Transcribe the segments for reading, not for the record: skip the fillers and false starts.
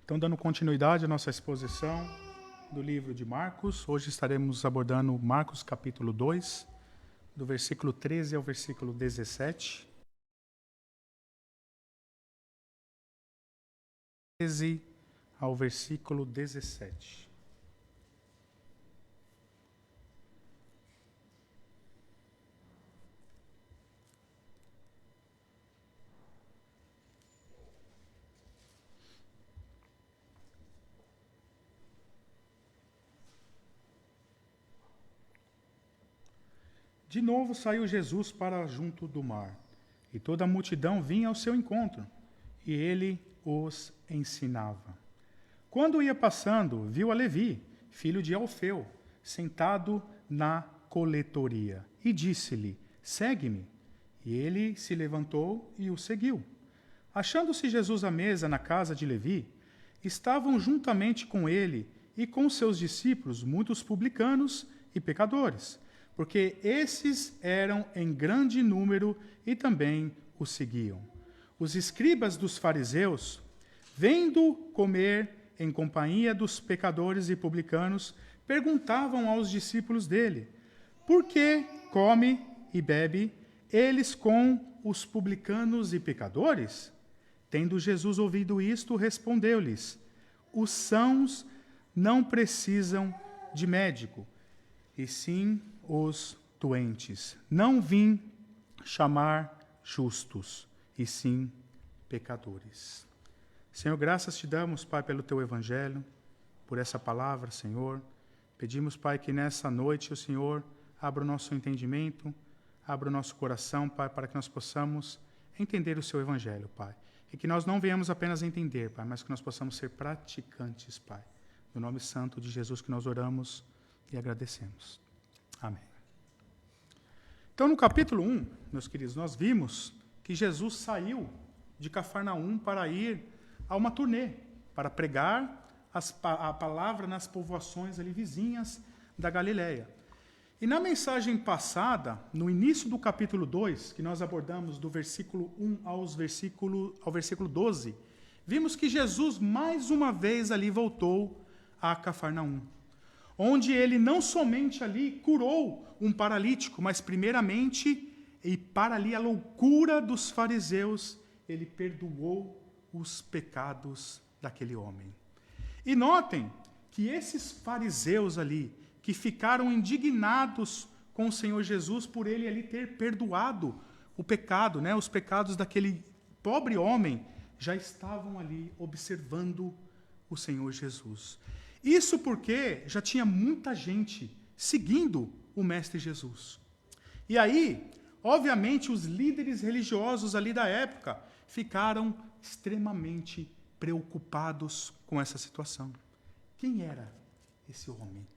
Então, dando continuidade à nossa exposição do livro de Marcos, hoje estaremos abordando Marcos capítulo 2, do versículo 13 ao versículo 17. 13 ao versículo 17. De novo saiu Jesus para junto do mar, e toda a multidão vinha ao seu encontro, e ele os ensinava. Quando ia passando, viu a Levi, filho de Alfeu, sentado na coletoria, e disse-lhe: segue-me. E ele se levantou e o seguiu. Achando-se Jesus à mesa na casa de Levi, estavam juntamente com ele e com seus discípulos muitos publicanos e pecadores, porque esses eram em grande número e também o seguiam. Os escribas dos fariseus, vendo comer em companhia dos pecadores e publicanos, perguntavam aos discípulos dele: por que come e bebe eles com os publicanos e pecadores? Tendo Jesus ouvido isto, respondeu-lhes: os sãos não precisam de médico, e sim os doentes. Não vim chamar justos, e sim pecadores. Senhor, graças te damos, Pai, pelo teu evangelho, por essa palavra, Senhor. Pedimos, Pai, que nessa noite o Senhor abra o nosso entendimento, abra o nosso coração, Pai, para que nós possamos entender o seu evangelho, Pai. E que nós não venhamos apenas entender, Pai, mas que nós possamos ser praticantes, Pai. No nome santo de Jesus que nós oramos e agradecemos. Amém. Então, no capítulo 1, meus queridos, nós vimos que Jesus saiu de Cafarnaum para ir a uma turnê, para pregar a palavra nas povoações ali vizinhas da Galileia. E na mensagem passada, no início do capítulo 2, que nós abordamos do versículo 1 ao versículo 12, vimos que Jesus mais uma vez ali voltou a Cafarnaum, onde ele não somente ali curou um paralítico, mas primeiramente, e para ali a loucura dos fariseus, ele perdoou os pecados daquele homem. E notem que esses fariseus ali, que ficaram indignados com o Senhor Jesus por ele ali ter perdoado o pecado, os pecados daquele pobre homem, já estavam ali observando o Senhor Jesus. Isso porque já tinha muita gente seguindo o Mestre Jesus. E aí, obviamente, os líderes religiosos ali da época ficaram extremamente preocupados com essa situação. Quem era esse homem?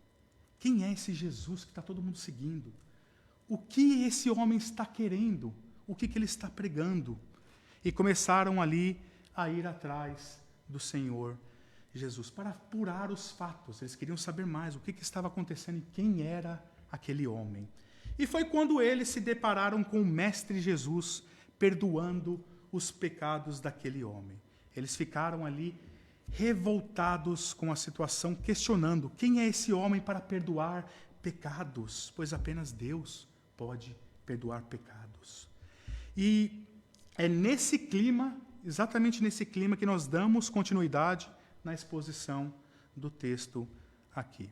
Quem é esse Jesus que está todo mundo seguindo? O que esse homem está querendo? O que ele está pregando? E começaram ali a ir atrás do Senhor Jesus, para apurar os fatos. Eles queriam saber mais o que estava acontecendo e quem era aquele homem. E foi quando eles se depararam com o Mestre Jesus, perdoando os pecados daquele homem. Eles ficaram ali revoltados com a situação, questionando quem é esse homem para perdoar pecados, pois apenas Deus pode perdoar pecados. E é nesse clima, exatamente nesse clima, que nós damos continuidade na exposição do texto aqui.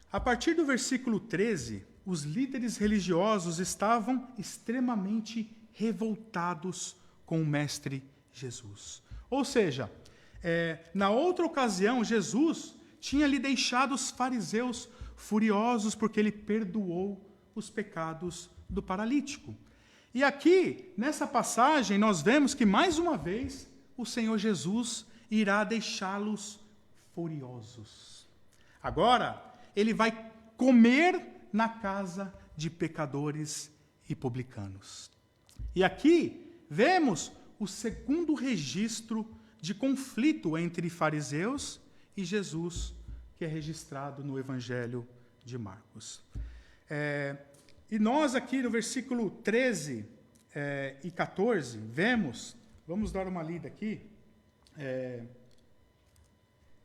A partir do versículo 13, os líderes religiosos estavam extremamente revoltados com o Mestre Jesus. Ou seja, na outra ocasião, Jesus tinha lhe deixado os fariseus furiosos porque ele perdoou os pecados do paralítico. E aqui, nessa passagem, nós vemos que, mais uma vez, o Senhor Jesus irá deixá-los furiosos. Agora, ele vai comer na casa de pecadores e publicanos. E aqui vemos o segundo registro de conflito entre fariseus e Jesus, que é registrado no Evangelho de Marcos. E nós aqui no versículo 13 e 14 vemos, vamos dar uma lida aqui,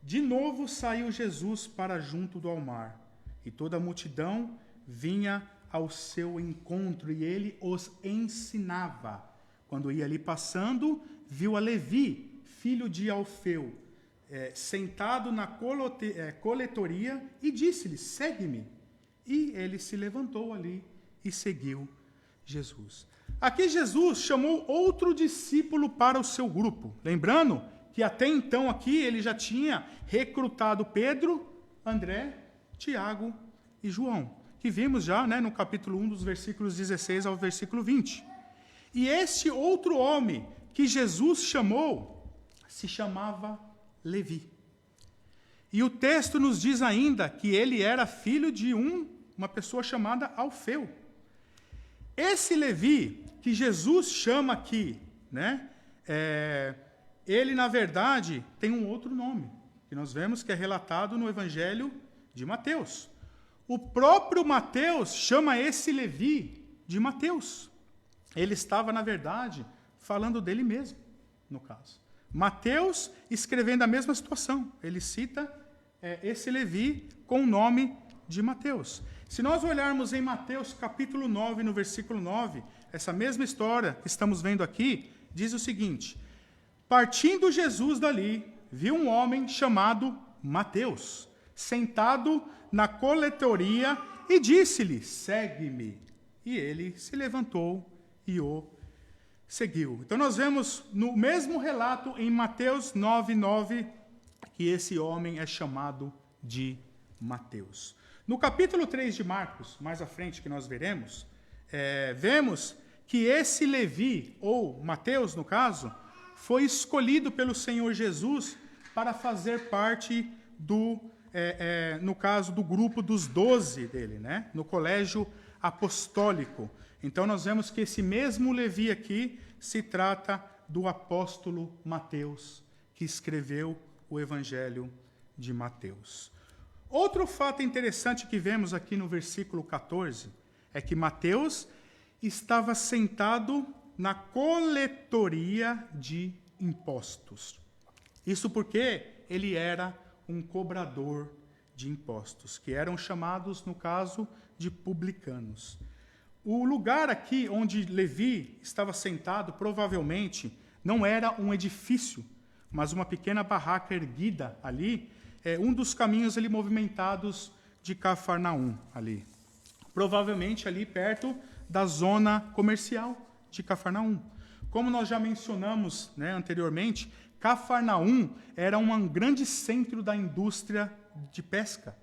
De novo saiu Jesus para junto do mar, e toda a multidão vinha ao seu encontro, e ele os ensinava. Quando ia ali passando, viu a Levi, filho de Alfeu, sentado na coletoria, e disse-lhe: segue-me. E ele se levantou ali e seguiu Jesus. Aqui Jesus chamou outro discípulo para o seu grupo. Lembrando que até então aqui ele já tinha recrutado Pedro, André, Tiago e João, que vimos já, né, no capítulo 1, dos versículos 16 ao versículo 20. E este outro homem que Jesus chamou se chamava Levi. E o texto nos diz ainda que ele era filho de uma pessoa chamada Alfeu. Esse Levi, que Jesus chama aqui, né, ele, na verdade, tem um outro nome, que nós vemos que é relatado no Evangelho de Mateus. O próprio Mateus chama esse Levi de Mateus. Ele estava, na verdade, falando dele mesmo, no caso. Mateus escrevendo a mesma situação. Ele cita esse Levi com o nome de Mateus. Se nós olharmos em Mateus capítulo 9, no versículo 9, essa mesma história que estamos vendo aqui, diz o seguinte: partindo Jesus dali, viu um homem chamado Mateus, sentado na coletoria, e disse-lhe: segue-me. E ele se levantou e o seguiu. Então nós vemos no mesmo relato em Mateus 9:9 que esse homem é chamado de Mateus. No capítulo 3 de Marcos, mais à frente que nós veremos, vemos que esse Levi, ou Mateus no caso, foi escolhido pelo Senhor Jesus para fazer parte no caso do grupo dos 12 dele, né? No colégio apostólico. Então nós vemos que esse mesmo Levi aqui se trata do apóstolo Mateus, que escreveu o Evangelho de Mateus. Outro fato interessante que vemos aqui no versículo 14 é que Mateus estava sentado na coletoria de impostos. Isso porque ele era um cobrador de impostos, que eram chamados, no caso, de publicanos. O lugar aqui onde Levi estava sentado, provavelmente, não era um edifício, mas uma pequena barraca erguida ali, um dos caminhos ali movimentados de Cafarnaum, ali. Provavelmente ali perto da zona comercial de Cafarnaum. Como nós já mencionamos, né, anteriormente, Cafarnaum era um grande centro da indústria de pesca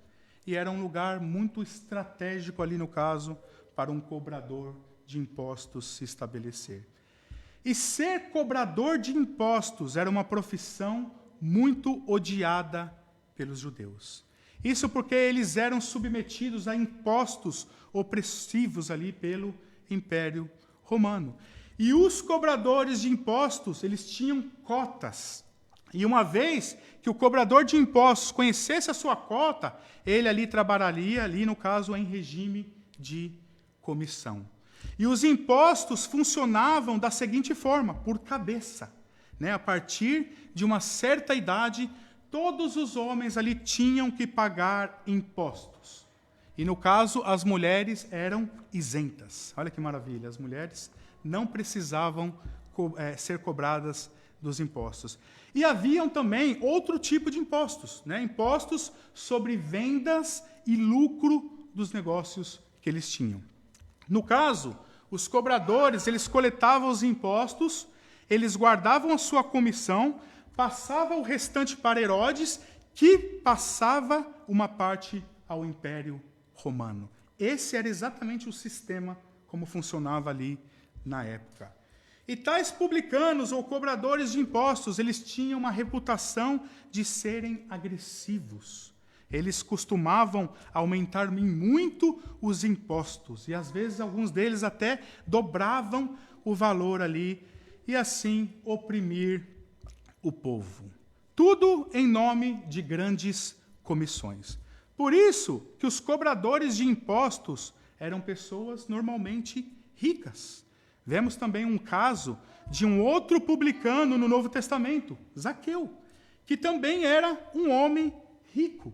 e era um lugar muito estratégico ali, no caso, para um cobrador de impostos se estabelecer. E ser cobrador de impostos era uma profissão muito odiada pelos judeus. Isso porque eles eram submetidos a impostos opressivos ali pelo Império Romano. E os cobradores de impostos, eles tinham cotas. E uma vez que o cobrador de impostos conhecesse a sua cota, ele ali trabalharia, ali no caso, em regime de comissão. E os impostos funcionavam da seguinte forma, por cabeça, né? A partir de uma certa idade, todos os homens ali tinham que pagar impostos. E, no caso, as mulheres eram isentas. Olha que maravilha, as mulheres não precisavam ser cobradas dos impostos. E haviam também outro tipo de impostos, né? Impostos sobre vendas e lucro dos negócios que eles tinham. No caso, os cobradores, eles coletavam os impostos, eles guardavam a sua comissão, passavam o restante para Herodes, que passava uma parte ao Império Romano. Esse era exatamente o sistema como funcionava ali na época. E tais publicanos ou cobradores de impostos, eles tinham uma reputação de serem agressivos. Eles costumavam aumentar muito os impostos, e às vezes alguns deles até dobravam o valor ali, e assim oprimir o povo. Tudo em nome de grandes comissões. Por isso que os cobradores de impostos eram pessoas normalmente ricas. Vemos também um caso de um outro publicano no Novo Testamento, Zaqueu, que também era um homem rico.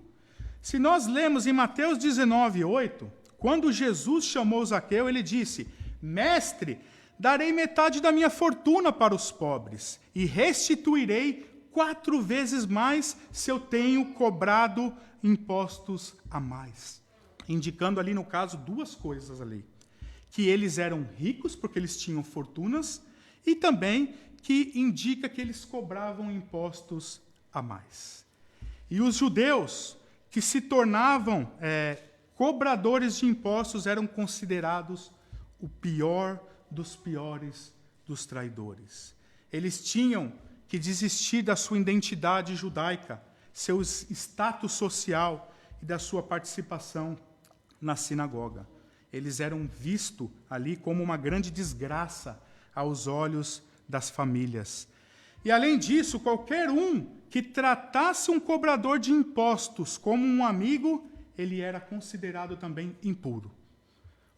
Se nós lemos em Mateus 19:8, quando Jesus chamou Zaqueu, ele disse: Mestre, darei metade da minha fortuna para os pobres e restituirei 4 vezes mais se eu tenho cobrado impostos a mais. Indicando ali, no caso, 2 coisas ali. Que eles eram ricos porque eles tinham fortunas e também que indica que eles cobravam impostos a mais. E os judeus que se tornavam cobradores de impostos eram considerados o pior dos piores dos traidores. Eles tinham que desistir da sua identidade judaica, seu status social e da sua participação na sinagoga. Eles eram vistos ali como uma grande desgraça aos olhos das famílias. E, além disso, qualquer um que tratasse um cobrador de impostos como um amigo, ele era considerado também impuro.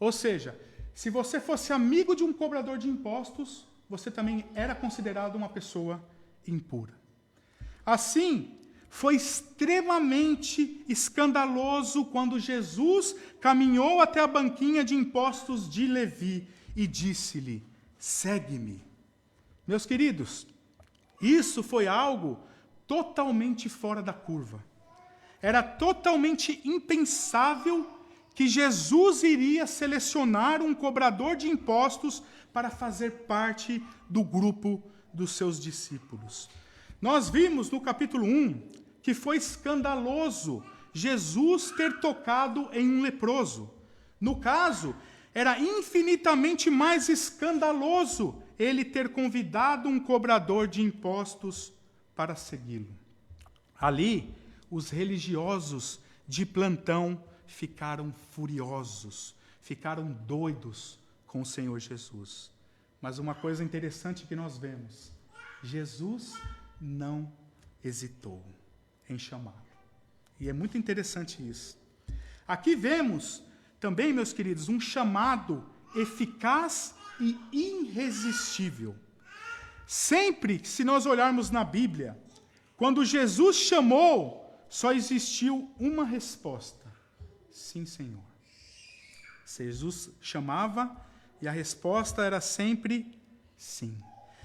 Ou seja, se você fosse amigo de um cobrador de impostos, você também era considerado uma pessoa impura. Assim, foi extremamente escandaloso quando Jesus caminhou até a banquinha de impostos de Levi e disse-lhe: segue-me. Meus queridos, isso foi algo totalmente fora da curva. Era totalmente impensável que Jesus iria selecionar um cobrador de impostos para fazer parte do grupo dos seus discípulos. Nós vimos no capítulo 1 que foi escandaloso Jesus ter tocado em um leproso. No caso, era infinitamente mais escandaloso ele ter convidado um cobrador de impostos para segui-lo. Ali, os religiosos de plantão ficaram furiosos, ficaram doidos com o Senhor Jesus. Mas uma coisa interessante que nós vemos, Jesus não hesitou em chamá-lo. E é muito interessante isso. Aqui vemos também, meus queridos, um chamado eficaz e irresistível. Sempre, se nós olharmos na Bíblia, quando Jesus chamou, só existiu uma resposta: sim, Senhor. Jesus chamava e a resposta era sempre sim.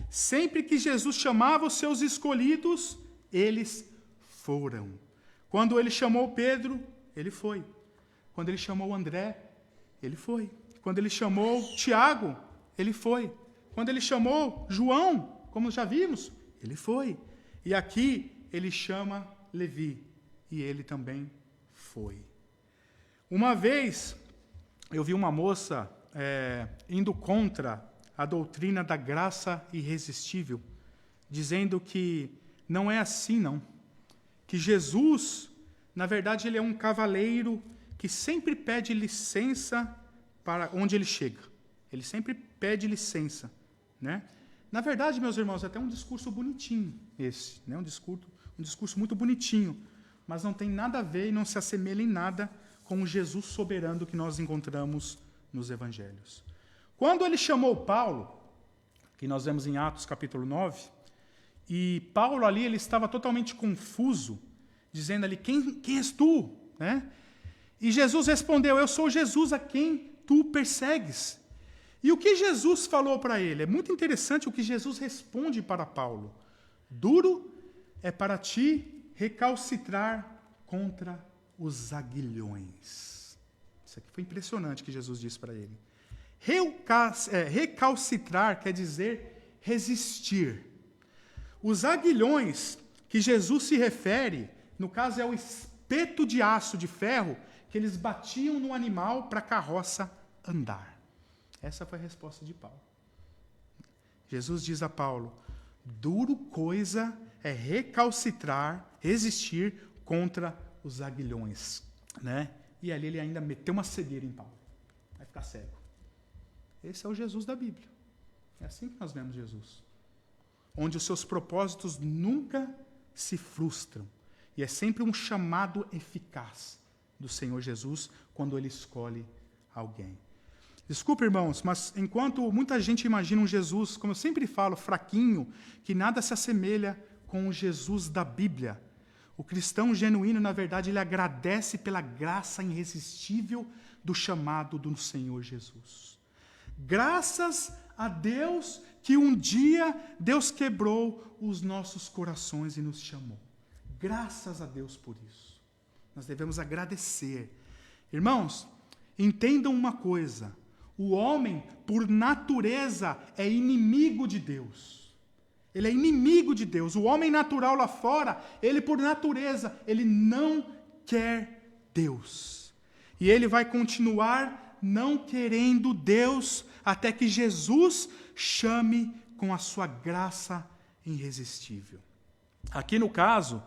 Sempre que Jesus chamava os seus escolhidos, eles foram. Quando ele chamou Pedro, ele foi. Quando ele chamou André, ele foi. Quando ele chamou Tiago, ele foi. Quando ele chamou João, como já vimos, ele foi. E aqui ele chama Levi, e ele também foi. Uma vez, eu vi uma moça indo contra a doutrina da graça irresistível, dizendo que não é assim, não. Que Jesus, na verdade, ele é um cavaleiro que sempre pede licença para onde ele chega. Ele sempre pede licença, né? Na verdade, meus irmãos, é até um discurso bonitinho esse, né? Um discurso muito bonitinho, mas não tem nada a ver e não se assemelha em nada com o Jesus soberano que nós encontramos nos evangelhos. Quando ele chamou Paulo, que nós vemos em Atos capítulo 9, e Paulo ali ele estava totalmente confuso, dizendo ali: quem és tu? Né? E Jesus respondeu: eu sou Jesus a quem tu persegues. E o que Jesus falou para ele? É muito interessante o que Jesus responde para Paulo. Duro é para ti recalcitrar contra os aguilhões. Isso aqui foi impressionante que Jesus disse para ele. Recalcitrar quer dizer resistir. Os aguilhões que Jesus se refere, no caso é o espeto de aço, de ferro, que eles batiam no animal para a carroça andar. Essa foi a resposta de Paulo. Jesus diz a Paulo: duro coisa é recalcitrar, resistir contra os aguilhões. Né? E ali ele ainda meteu uma cegueira em Paulo. Vai ficar cego. Esse é o Jesus da Bíblia. É assim que nós vemos Jesus. Onde os seus propósitos nunca se frustram. E é sempre um chamado eficaz do Senhor Jesus quando ele escolhe alguém. Desculpe, irmãos, mas enquanto muita gente imagina um Jesus, como eu sempre falo, fraquinho, que nada se assemelha com o Jesus da Bíblia. O cristão genuíno, na verdade, ele agradece pela graça irresistível do chamado do Senhor Jesus. Graças a Deus que um dia Deus quebrou os nossos corações e nos chamou. Graças a Deus por isso. Nós devemos agradecer. Irmãos, entendam uma coisa. O homem, por natureza, é inimigo de Deus. Ele é inimigo de Deus. O homem natural lá fora, ele por natureza, ele não quer Deus. E ele vai continuar não querendo Deus até que Jesus chame com a sua graça irresistível. Aqui no caso,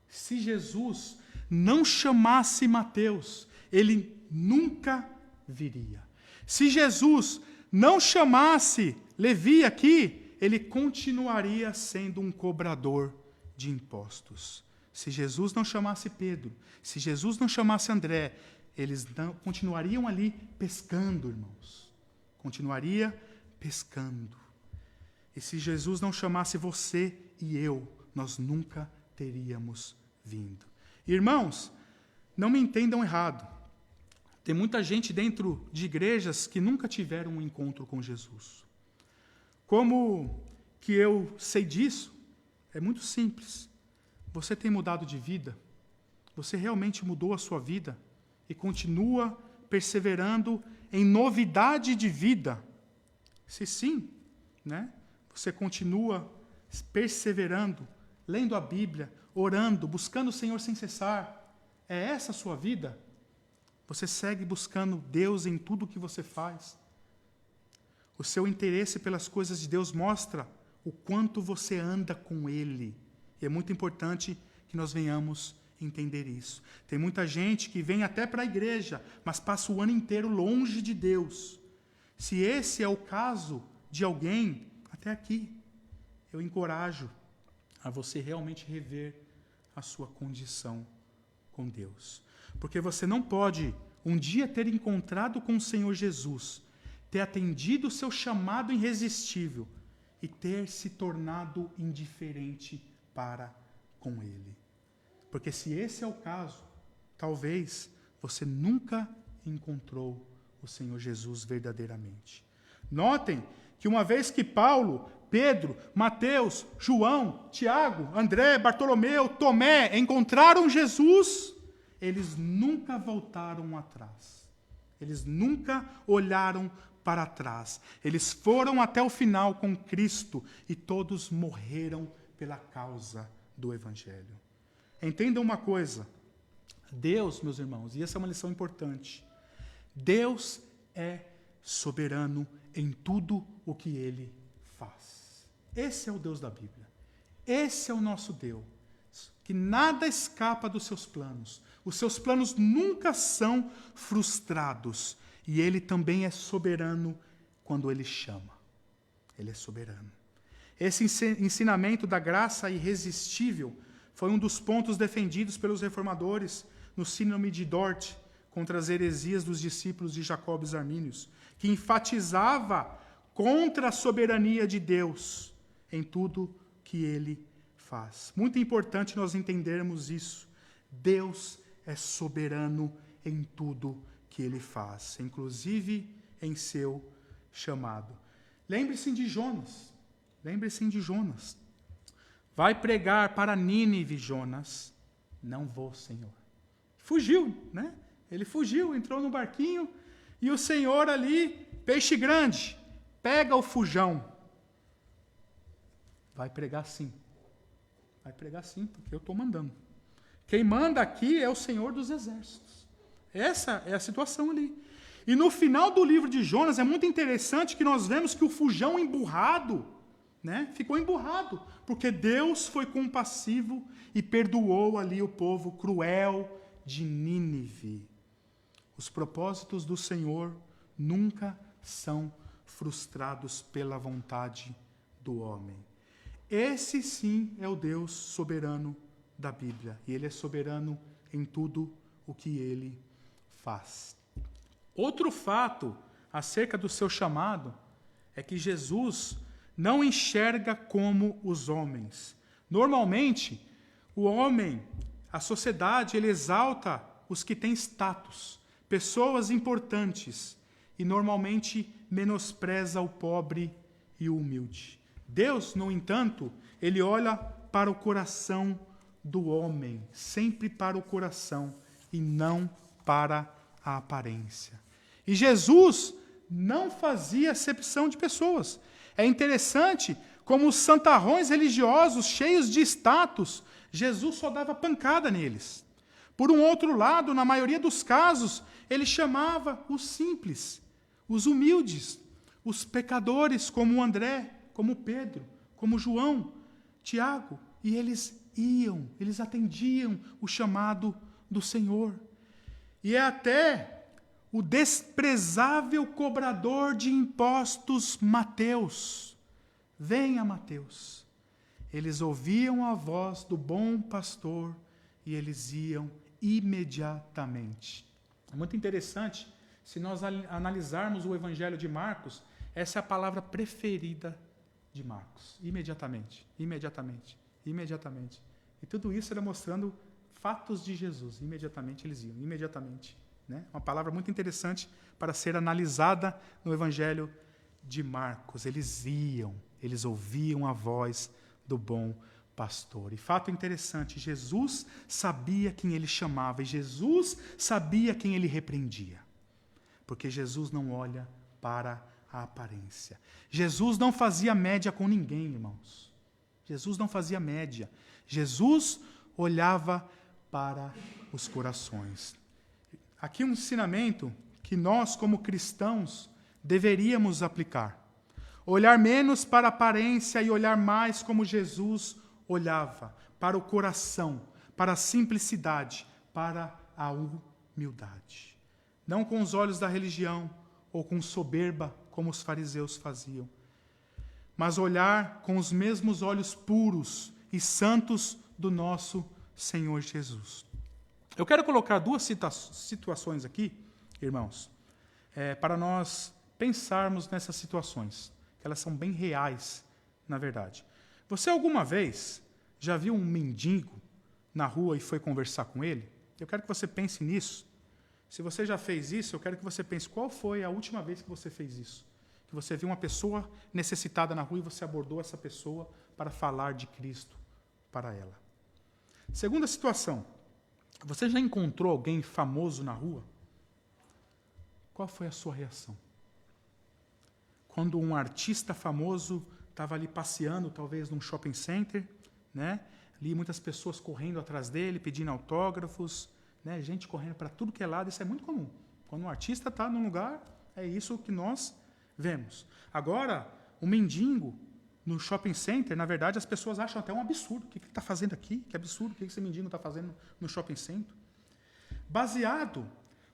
se Jesus não chamasse Mateus, ele nunca viria. Se Jesus não chamasse Levi aqui, ele continuaria sendo um cobrador de impostos. Se Jesus não chamasse Pedro, se Jesus não chamasse André, eles continuariam ali pescando, irmãos. Continuaria pescando. E se Jesus não chamasse você e eu, nós nunca teríamos vindo. Irmãos, não me entendam errado. Tem muita gente dentro de igrejas que nunca tiveram um encontro com Jesus. Como que eu sei disso? É muito simples. Você tem mudado de vida? Você realmente mudou a sua vida? E continua perseverando em novidade de vida? Se sim, né? Você continua perseverando, lendo a Bíblia, orando, buscando o Senhor sem cessar. É essa a sua vida? Você segue buscando Deus em tudo que você faz? O seu interesse pelas coisas de Deus mostra o quanto você anda com Ele. E é muito importante que nós venhamos entender isso. Tem muita gente que vem até para a igreja, mas passa o ano inteiro longe de Deus. Se esse é o caso de alguém, até aqui, eu encorajo a você realmente rever a sua condição com Deus. Porque você não pode um dia ter encontrado com o Senhor Jesus, ter atendido o seu chamado irresistível e ter se tornado indiferente para com Ele. Porque se esse é o caso, talvez você nunca encontrou o Senhor Jesus verdadeiramente. Notem que uma vez que Paulo, Pedro, Mateus, João, Tiago, André, Bartolomeu, Tomé encontraram Jesus, eles nunca voltaram atrás. Eles nunca olharam para trás. Eles foram até o final com Cristo e todos morreram pela causa do Evangelho. Entendam uma coisa. Deus, meus irmãos, e essa é uma lição importante, Deus é soberano em tudo o que Ele faz. Esse é o Deus da Bíblia. Esse é o nosso Deus, que nada escapa dos seus planos. Os seus planos nunca são frustrados. E Ele também é soberano quando Ele chama. Ele é soberano. Esse ensinamento da graça irresistível foi um dos pontos defendidos pelos reformadores no Sínodo de Dort contra as heresias dos discípulos de Jacobus Arminius, que enfatizava contra a soberania de Deus em tudo que Ele faz. Muito importante nós entendermos isso. Deus é soberano em tudo que Ele faz, inclusive em seu chamado. Lembre-se de Jonas. Lembre-se de Jonas. Vai pregar para Nínive, Jonas. Não vou, Senhor. Fugiu, né? Ele fugiu, entrou no barquinho e o Senhor ali, peixe grande, pega o fujão. Vai pregar sim. Vai pregar sim, porque eu estou mandando. Quem manda aqui é o Senhor dos Exércitos. Essa é a situação ali. E no final do livro de Jonas é muito interessante que nós vemos que o fujão emburrado, né, ficou emburrado, porque Deus foi compassivo e perdoou ali o povo cruel de Nínive. Os propósitos do Senhor nunca são frustrados pela vontade do homem. Esse sim é o Deus soberano da Bíblia. E Ele é soberano em tudo o que Ele faz. Outro fato acerca do seu chamado é que Jesus não enxerga como os homens, Normalmente, o homem, a sociedade, ele exalta os que têm status, pessoas importantes, e normalmente menospreza o pobre e o humilde. Deus, no entanto, ele olha para o coração do homem, sempre para o coração e não para a aparência. E Jesus não fazia acepção de pessoas. É interessante como os santarrões religiosos, cheios de status, Jesus só dava pancada neles. Por um outro lado, na maioria dos casos, ele chamava os simples, os humildes, os pecadores, como André, como Pedro, como João, Tiago, e eles atendiam o chamado do Senhor. E é até o desprezável cobrador de impostos, Mateus. Venha, Mateus. Eles ouviam a voz do bom pastor e eles iam imediatamente. É muito interessante, se nós analisarmos o Evangelho de Marcos, essa é a palavra preferida de Marcos. Imediatamente, imediatamente, imediatamente. E tudo isso era mostrando fatos de Jesus. Imediatamente eles iam, imediatamente. Né? Uma palavra muito interessante para ser analisada no Evangelho de Marcos. Eles iam, eles ouviam a voz do bom pastor. E fato interessante, Jesus sabia quem ele chamava e Jesus sabia quem ele repreendia. Porque Jesus não olha para a aparência. Jesus não fazia média com ninguém, irmãos. Jesus não fazia média. Jesus olhava para os corações. Aqui um ensinamento que nós, como cristãos, deveríamos aplicar. Olhar menos para a aparência e olhar mais como Jesus olhava, para o coração, para a simplicidade, para a humildade. Não com os olhos da religião ou com soberba, como os fariseus faziam, mas olhar com os mesmos olhos puros e santos do nosso Senhor Jesus. Eu quero colocar duas situações aqui, irmãos, para nós pensarmos nessas situações, que elas são bem reais, na verdade. Você alguma vez já viu um mendigo na rua e foi conversar com ele? Eu quero que você pense nisso. Se você já fez isso, eu quero que você pense qual foi a última vez que você fez isso. Que você viu uma pessoa necessitada na rua e você abordou essa pessoa para falar de Cristo para ela. Segunda situação. Você já encontrou alguém famoso na rua? Qual foi a sua reação? Quando um artista famoso estava ali passeando, talvez num shopping center, né? Ali muitas pessoas correndo atrás dele, pedindo autógrafos, né? Gente correndo para tudo que é lado, isso é muito comum. Quando um artista está num lugar, é isso que nós vemos. Agora, um mendigo no shopping center, na verdade, as pessoas acham até um absurdo. O que ele está fazendo aqui? Que absurdo, o que esse mendigo está fazendo no shopping center? Baseado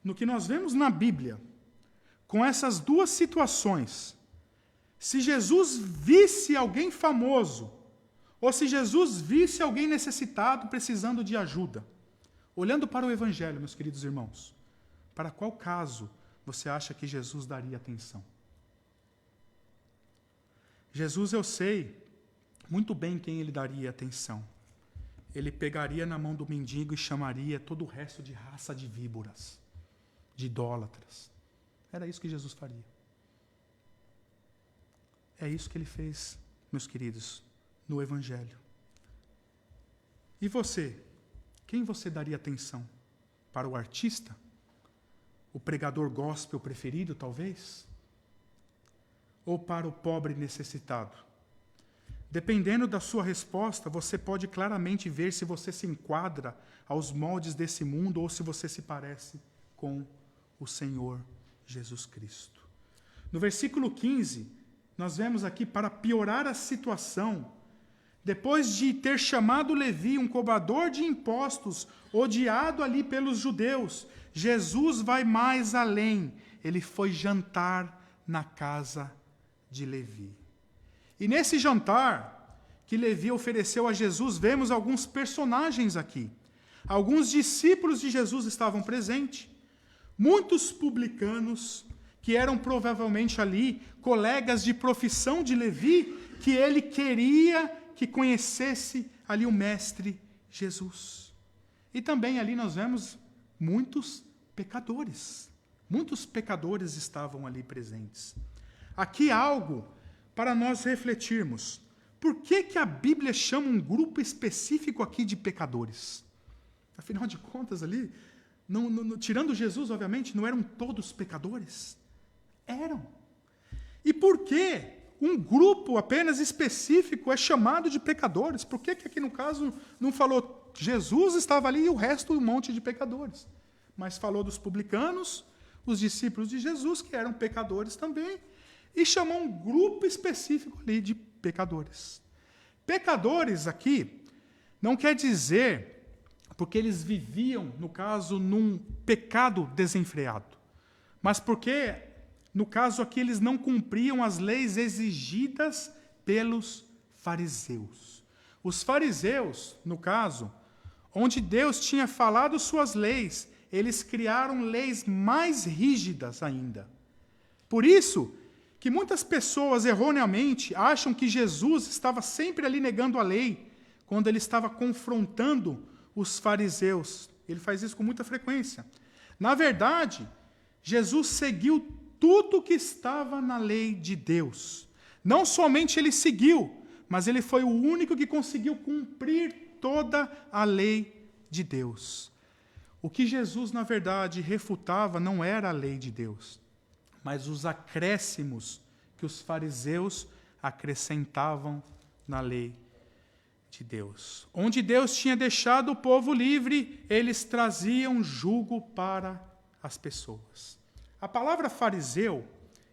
no que nós vemos na Bíblia, com essas duas situações, se Jesus visse alguém famoso, ou se Jesus visse alguém necessitado, precisando de ajuda, olhando para o Evangelho, meus queridos irmãos, para qual caso você acha que Jesus daria atenção? Jesus, eu sei muito bem quem ele daria atenção. Ele pegaria na mão do mendigo e chamaria todo o resto de raça de víboras, de idólatras. Era isso que Jesus faria. É isso que ele fez, meus queridos, no Evangelho. E você? Quem você daria atenção? Para o artista? O pregador gospel preferido, talvez? Ou para o pobre necessitado? Dependendo da sua resposta, você pode claramente ver se você se enquadra aos moldes desse mundo ou se você se parece com o Senhor Jesus Cristo. No versículo 15, nós vemos aqui, para piorar a situação, depois de ter chamado Levi, um cobrador de impostos, odiado ali pelos judeus, Jesus vai mais além. Ele foi jantar na casa de Levi. E nesse jantar que Levi ofereceu a Jesus, vemos alguns personagens aqui. Alguns discípulos de Jesus estavam presentes, muitos publicanos, que eram provavelmente ali colegas de profissão de Levi, que ele queria que conhecesse ali o Mestre Jesus. E também ali nós vemos muitos pecadores. Muitos pecadores estavam ali presentes. Aqui algo para nós refletirmos. Por que a Bíblia chama um grupo específico aqui de pecadores? Afinal de contas, ali, tirando Jesus, obviamente, não eram todos pecadores? Eram. E por que um grupo apenas específico é chamado de pecadores? Por que aqui, no caso, não falou Jesus estava ali e o resto um monte de pecadores? Mas falou dos publicanos, os discípulos de Jesus, que eram pecadores também, e chamou um grupo específico ali de pecadores. Pecadores aqui não quer dizer porque eles viviam, no caso, num pecado desenfreado, mas porque, no caso aqui, eles não cumpriam as leis exigidas pelos fariseus. Os fariseus, no caso, onde Deus tinha falado suas leis, eles criaram leis mais rígidas ainda. Por isso que muitas pessoas, erroneamente, acham que Jesus estava sempre ali negando a lei, quando ele estava confrontando os fariseus. Ele faz isso com muita frequência. Na verdade, Jesus seguiu tudo que estava na lei de Deus. Não somente ele seguiu, mas ele foi o único que conseguiu cumprir toda a lei de Deus. O que Jesus, na verdade, refutava não era a lei de Deus, mas os acréscimos que os fariseus acrescentavam na lei de Deus. Onde Deus tinha deixado o povo livre, eles traziam jugo para as pessoas. A palavra fariseu,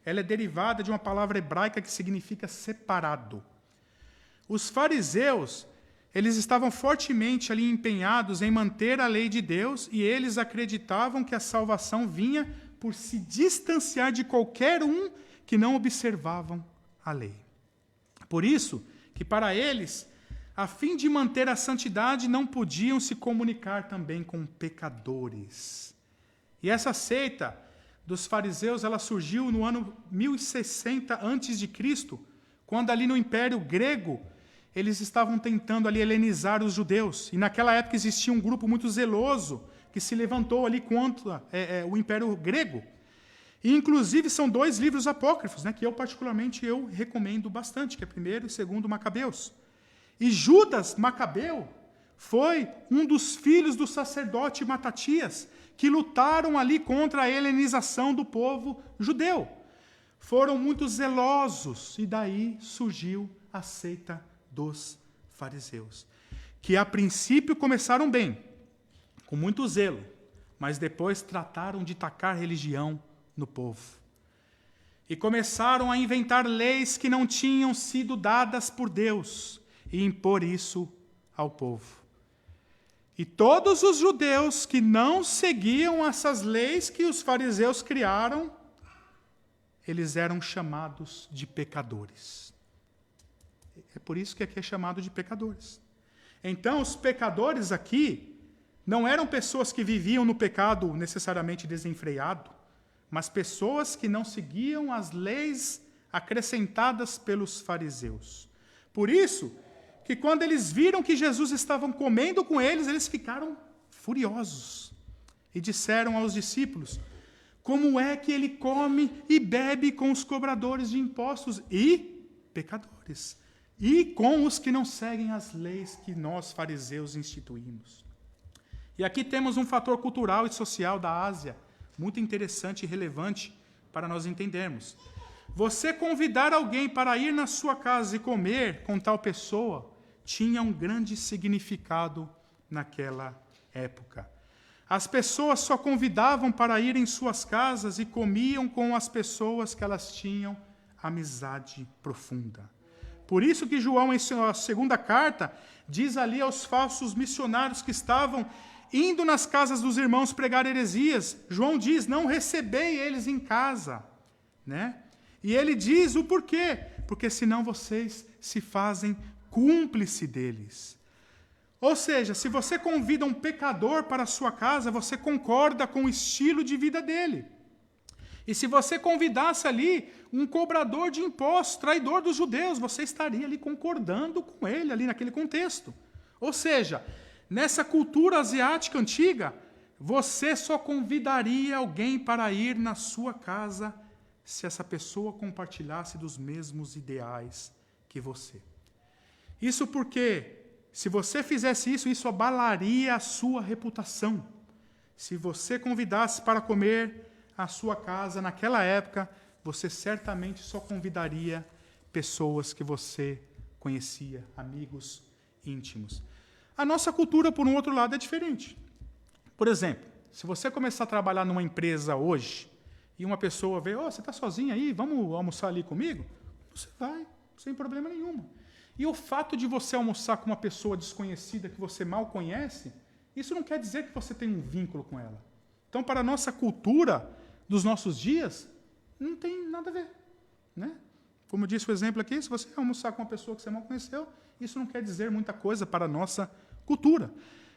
ela é derivada de uma palavra hebraica que significa separado. Os fariseus, eles estavam fortemente ali empenhados em manter a lei de Deus e eles acreditavam que a salvação vinha por se distanciar de qualquer um que não observavam a lei. Por isso que para eles, a fim de manter a santidade, não podiam se comunicar também com pecadores. E essa seita dos fariseus, ela surgiu no ano 1060 a.C., quando ali no Império Grego, eles estavam tentando ali helenizar os judeus. E naquela época existia um grupo muito zeloso que se levantou ali contra o Império Grego. E, inclusive, são 2 livros apócrifos, né, que eu recomendo bastante, que é 1º e 2º Macabeus. E Judas Macabeu foi um dos filhos do sacerdote Matatias, que lutaram ali contra a helenização do povo judeu. Foram muito zelosos, e daí surgiu a seita dos fariseus, que a princípio começaram bem, com muito zelo, mas depois trataram de tacar religião no povo. E começaram a inventar leis que não tinham sido dadas por Deus e impor isso ao povo. E todos os judeus que não seguiam essas leis que os fariseus criaram, eles eram chamados de pecadores. É por isso que aqui é chamado de pecadores. Então, os pecadores aqui não eram pessoas que viviam no pecado necessariamente desenfreado, mas pessoas que não seguiam as leis acrescentadas pelos fariseus. Por isso que quando eles viram que Jesus estava comendo com eles, eles ficaram furiosos e disseram aos discípulos: como é que ele come e bebe com os cobradores de impostos e pecadores, e com os que não seguem as leis que nós fariseus instituímos? E aqui temos um fator cultural e social da Ásia muito interessante e relevante para nós entendermos. Você convidar alguém para ir na sua casa e comer com tal pessoa tinha um grande significado naquela época. As pessoas só convidavam para ir em suas casas e comiam com as pessoas que elas tinham amizade profunda. Por isso que João, em sua 2ª carta, diz ali aos falsos missionários que estavam indo nas casas dos irmãos pregar heresias, João diz: não recebei eles em casa, né? E ele diz o porquê: porque senão vocês se fazem cúmplice deles. Ou seja, se você convida um pecador para a sua casa, você concorda com o estilo de vida dele. E se você convidasse ali um cobrador de impostos, traidor dos judeus, você estaria ali concordando com ele, ali naquele contexto. Ou seja, nessa cultura asiática antiga, você só convidaria alguém para ir na sua casa se essa pessoa compartilhasse dos mesmos ideais que você. Isso porque, se você fizesse isso, isso abalaria a sua reputação. Se você convidasse para comer a sua casa naquela época, você certamente só convidaria pessoas que você conhecia, amigos íntimos. A nossa cultura, por um outro lado, é diferente. Por exemplo, se você começar a trabalhar numa empresa hoje e uma pessoa vê, você está sozinha aí, vamos almoçar ali comigo? Você vai, sem problema nenhum. E o fato de você almoçar com uma pessoa desconhecida que você mal conhece, isso não quer dizer que você tem um vínculo com ela. Então, para a nossa cultura dos nossos dias, não tem nada a ver. Né? Como eu disse o exemplo aqui, se você almoçar com uma pessoa que você mal conheceu, isso não quer dizer muita coisa para a nossa cultura.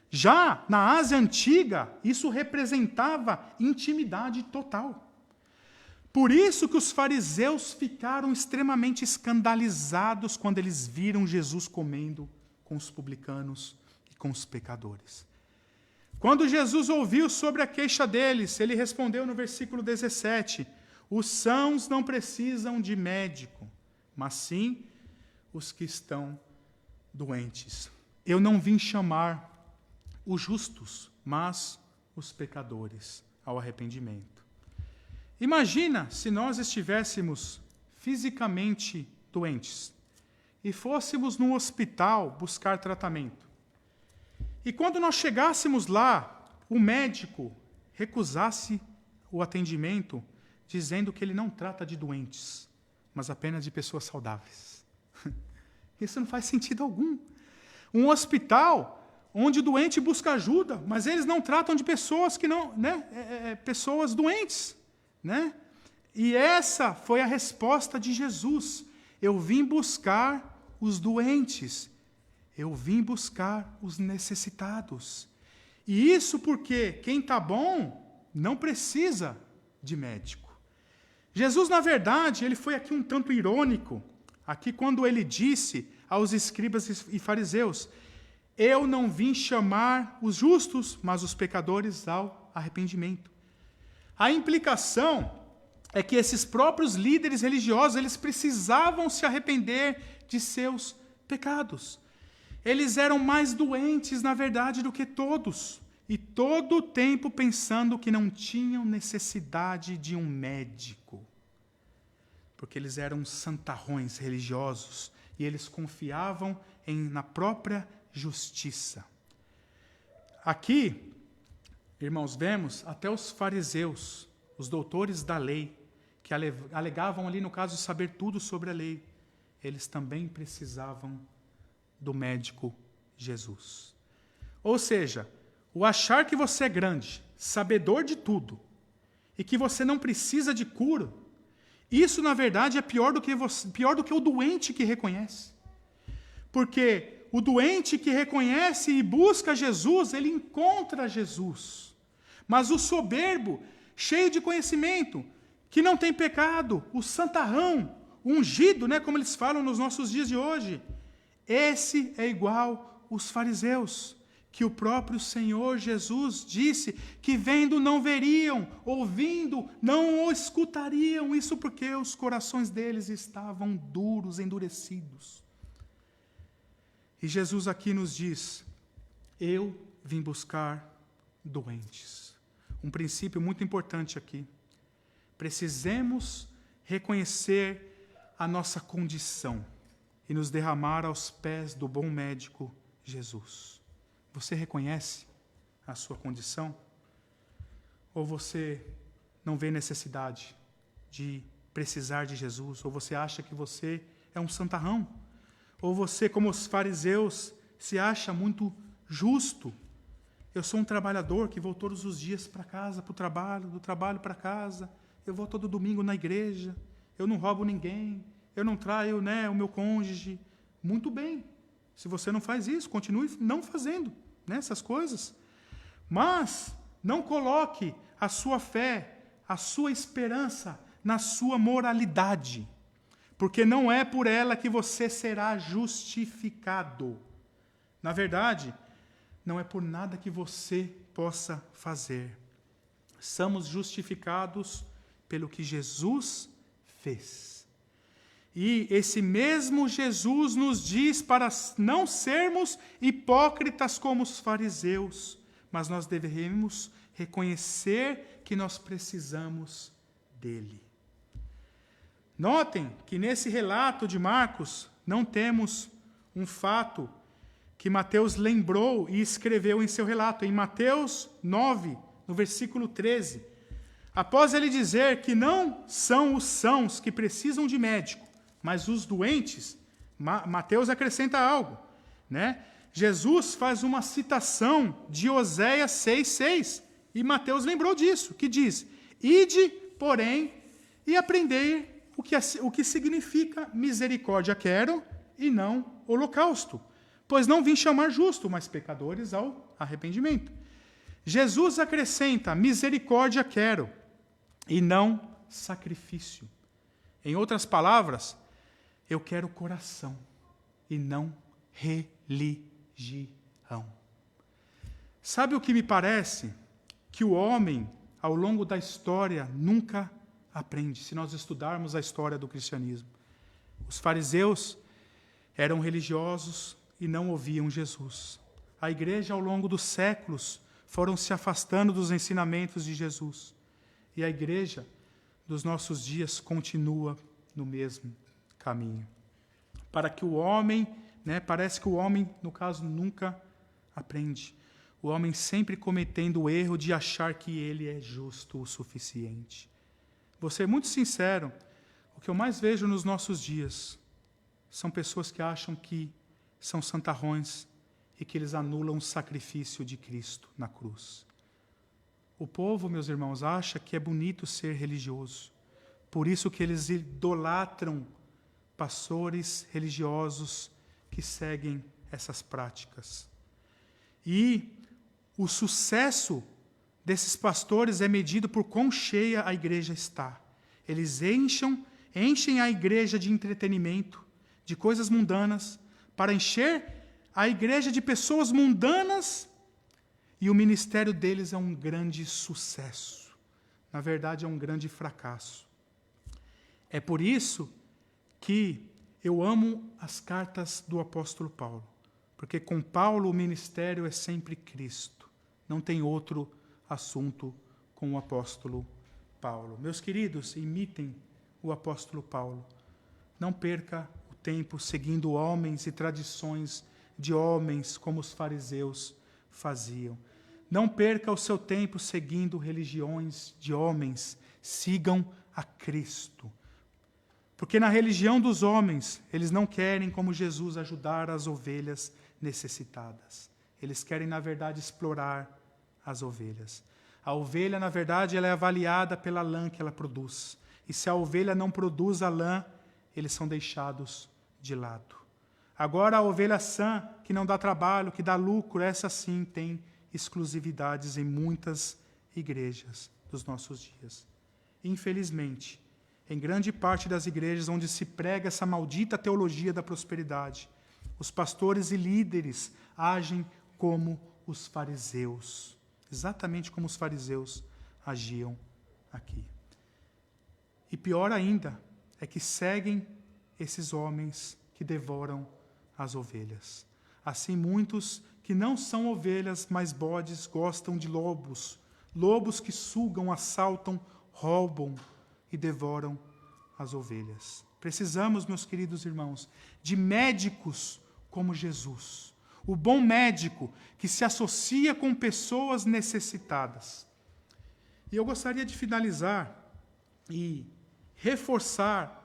Já na Ásia Antiga, isso representava intimidade total. Por isso que os fariseus ficaram extremamente escandalizados quando eles viram Jesus comendo com os publicanos e com os pecadores. Quando Jesus ouviu sobre a queixa deles, ele respondeu no versículo 17, os sãos não precisam de médico, mas sim os que estão doentes. Eu não vim chamar os justos, mas os pecadores ao arrependimento. Imagina se nós estivéssemos fisicamente doentes e fôssemos no hospital buscar tratamento. E quando nós chegássemos lá, o médico recusasse o atendimento, dizendo que ele não trata de doentes, mas apenas de pessoas saudáveis. Isso não faz sentido algum. Um hospital onde o doente busca ajuda, mas eles não tratam de pessoas que não, pessoas doentes, né? E essa foi a resposta de Jesus. Eu vim buscar os doentes. Eu vim buscar os necessitados. E isso porque quem está bom não precisa de médico. Jesus, na verdade, ele foi aqui um tanto irônico, aqui quando ele disse aos escribas e fariseus, eu não vim chamar os justos, mas os pecadores ao arrependimento. A implicação é que esses próprios líderes religiosos, eles precisavam se arrepender de seus pecados. Eles eram mais doentes, na verdade, do que todos. E todo o tempo pensando que não tinham necessidade de um médico. Porque eles eram santarrões religiosos e eles confiavam na própria justiça. Aqui, irmãos, vemos até os fariseus, os doutores da lei, que alegavam ali, no caso, saber tudo sobre a lei. Eles também precisavam do médico Jesus. Ou seja, o achar que você é grande, sabedor de tudo, e que você não precisa de cura, isso, na verdade, é pior do que o doente que reconhece. Porque o doente que reconhece e busca Jesus, ele encontra Jesus. Mas o soberbo, cheio de conhecimento, que não tem pecado, o santarrão, o ungido, como eles falam nos nossos dias de hoje, esse é igual os fariseus, que o próprio Senhor Jesus disse que vendo não veriam, ouvindo não o escutariam, isso porque os corações deles estavam duros, endurecidos. E Jesus aqui nos diz, eu vim buscar doentes. Um princípio muito importante aqui. Precisamos reconhecer a nossa condição e nos derramar aos pés do bom médico Jesus. Você reconhece a sua condição? Ou você não vê necessidade de precisar de Jesus? Ou você acha que você é um santarrão? Ou você, como os fariseus, se acha muito justo? Eu sou um trabalhador que vou todos os dias para casa, para o trabalho, do trabalho para casa. Eu vou todo domingo na igreja. Eu não roubo ninguém. Eu não traio o meu cônjuge. Muito bem. Se você não faz isso, continue não fazendo essas coisas. Mas não coloque a sua fé, a sua esperança na sua moralidade. Porque não é por ela que você será justificado. Na verdade, não é por nada que você possa fazer. Somos justificados pelo que Jesus fez. E esse mesmo Jesus nos diz para não sermos hipócritas como os fariseus, mas nós devemos reconhecer que nós precisamos dele. Notem que nesse relato de Marcos não temos um fato que Mateus lembrou e escreveu em seu relato. Em Mateus 9, no versículo 13, após ele dizer que não são os sãos que precisam de médico, mas os doentes, Mateus acrescenta algo, né? Jesus faz uma citação de Oséias 6,6, e Mateus lembrou disso, que diz: ide, porém, e aprendei o que significa misericórdia quero e não holocausto, pois não vim chamar justo, mas pecadores ao arrependimento. Jesus acrescenta: misericórdia quero e não sacrifício. Em outras palavras, eu quero coração e não religião. Sabe o que me parece? Que o homem, ao longo da história, nunca aprende, se nós estudarmos a história do cristianismo. Os fariseus eram religiosos e não ouviam Jesus. A igreja, ao longo dos séculos, foram se afastando dos ensinamentos de Jesus. E a igreja dos nossos dias continua no mesmo caminho. Parece que o homem, no caso, nunca aprende. O homem sempre cometendo o erro de achar que ele é justo o suficiente. Vou ser muito sincero, o que eu mais vejo nos nossos dias são pessoas que acham que são santarrões e que eles anulam o sacrifício de Cristo na cruz. O povo, meus irmãos, acha que é bonito ser religioso. Por isso que eles idolatram pastores religiosos que seguem essas práticas. E o sucesso desses pastores é medido por quão cheia a igreja está. Eles enchem a igreja de entretenimento, de coisas mundanas, para encher a igreja de pessoas mundanas, e o ministério deles é um grande sucesso. Na verdade, é um grande fracasso. É por isso que eu amo as cartas do apóstolo Paulo, porque com Paulo o ministério é sempre Cristo. Não tem outro assunto com o apóstolo Paulo. Meus queridos, imitem o apóstolo Paulo. Não perca o tempo seguindo homens e tradições de homens como os fariseus faziam. Não perca o seu tempo seguindo religiões de homens. Sigam a Cristo. Porque na religião dos homens, eles não querem, como Jesus, ajudar as ovelhas necessitadas. Eles querem, na verdade, explorar as ovelhas. A ovelha, na verdade, ela é avaliada pela lã que ela produz. E se a ovelha não produz a lã, eles são deixados de lado. Agora, a ovelha sã, que não dá trabalho, que dá lucro, essa sim tem exclusividades em muitas igrejas dos nossos dias. Infelizmente, em grande parte das igrejas onde se prega essa maldita teologia da prosperidade, os pastores e líderes agem como os fariseus. Exatamente como os fariseus agiam aqui. E pior ainda, é que seguem esses homens que devoram as ovelhas. Assim, muitos que não são ovelhas, mas bodes, gostam de lobos. Lobos que sugam, assaltam, roubam e devoram as ovelhas. Precisamos, meus queridos irmãos, de médicos como Jesus. O bom médico que se associa com pessoas necessitadas. E eu gostaria de finalizar e reforçar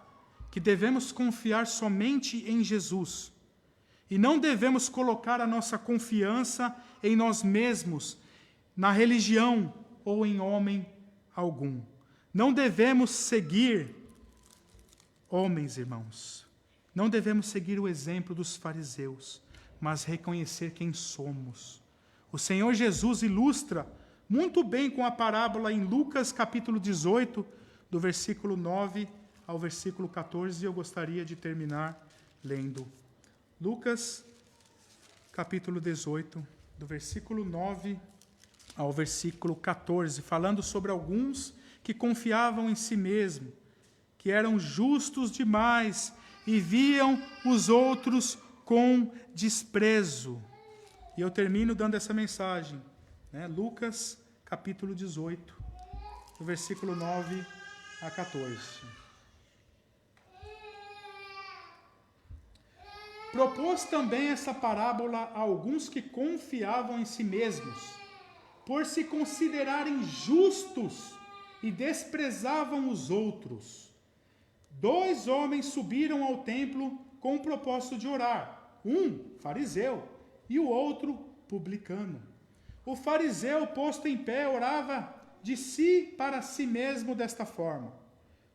que devemos confiar somente em Jesus. E não devemos colocar a nossa confiança em nós mesmos, na religião ou em homem algum. Não devemos seguir homens, irmãos. Não devemos seguir o exemplo dos fariseus, mas reconhecer quem somos. O Senhor Jesus ilustra muito bem com a parábola em Lucas capítulo 18, do versículo 9 ao versículo 14, e eu gostaria de terminar lendo. Lucas capítulo 18, do versículo 9 ao versículo 14, falando sobre alguns que confiavam em si mesmo, que eram justos demais e viam os outros com desprezo. E eu termino dando essa mensagem, Lucas, capítulo 18, do versículo 9 a 14. Propôs também essa parábola a alguns que confiavam em si mesmos, por se considerarem justos e desprezavam os outros. 2 homens subiram ao templo com o propósito de orar, um fariseu e o outro publicano. O fariseu, posto em pé, orava de si para si mesmo desta forma: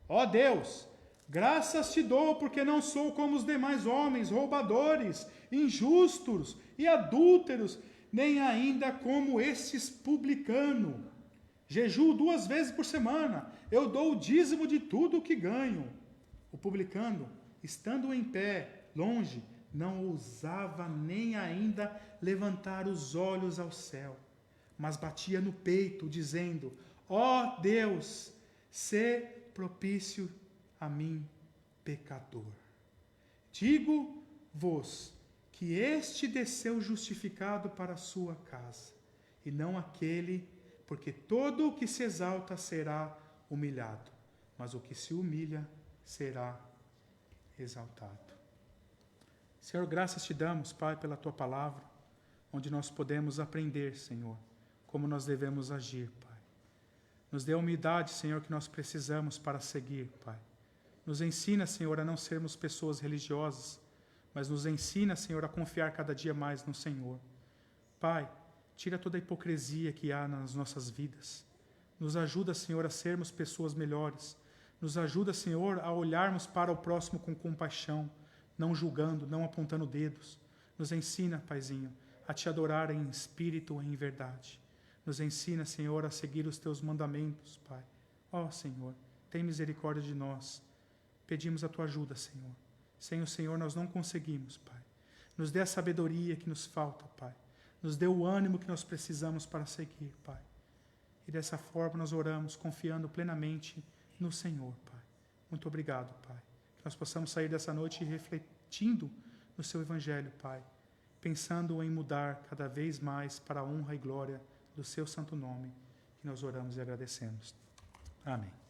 ó Deus, graças te dou porque não sou como os demais homens, roubadores, injustos e adúlteros, nem ainda como estes publicanos. Jejuo 2 vezes por semana, eu dou o dízimo de tudo o que ganho. O publicano, estando em pé, longe, não ousava nem ainda levantar os olhos ao céu, mas batia no peito, dizendo: ó Deus, sê propício a mim, pecador. Digo-vos que este desceu justificado para a sua casa, e não aquele, porque todo o que se exalta será humilhado, mas o que se humilha será exaltado. Senhor, graças te damos, Pai, pela tua palavra, onde nós podemos aprender, Senhor, como nós devemos agir, Pai. Nos dê a humildade, Senhor, que nós precisamos para seguir, Pai. Nos ensina, Senhor, a não sermos pessoas religiosas, mas nos ensina, Senhor, a confiar cada dia mais no Senhor. Pai, tira toda a hipocrisia que há nas nossas vidas. Nos ajuda, Senhor, a sermos pessoas melhores. Nos ajuda, Senhor, a olharmos para o próximo com compaixão, não julgando, não apontando dedos. Nos ensina, Paizinho, a te adorar em espírito e em verdade. Nos ensina, Senhor, a seguir os teus mandamentos, Pai. Ó, Senhor, tem misericórdia de nós. Pedimos a tua ajuda, Senhor. Sem o Senhor nós não conseguimos, Pai. Nos dê a sabedoria que nos falta, Pai. Nos dê o ânimo que nós precisamos para seguir, Pai. E dessa forma nós oramos, confiando plenamente no Senhor, Pai. Muito obrigado, Pai. Que nós possamos sair dessa noite refletindo no seu Evangelho, Pai. Pensando em mudar cada vez mais para a honra e glória do seu santo nome, que nós oramos e agradecemos. Amém.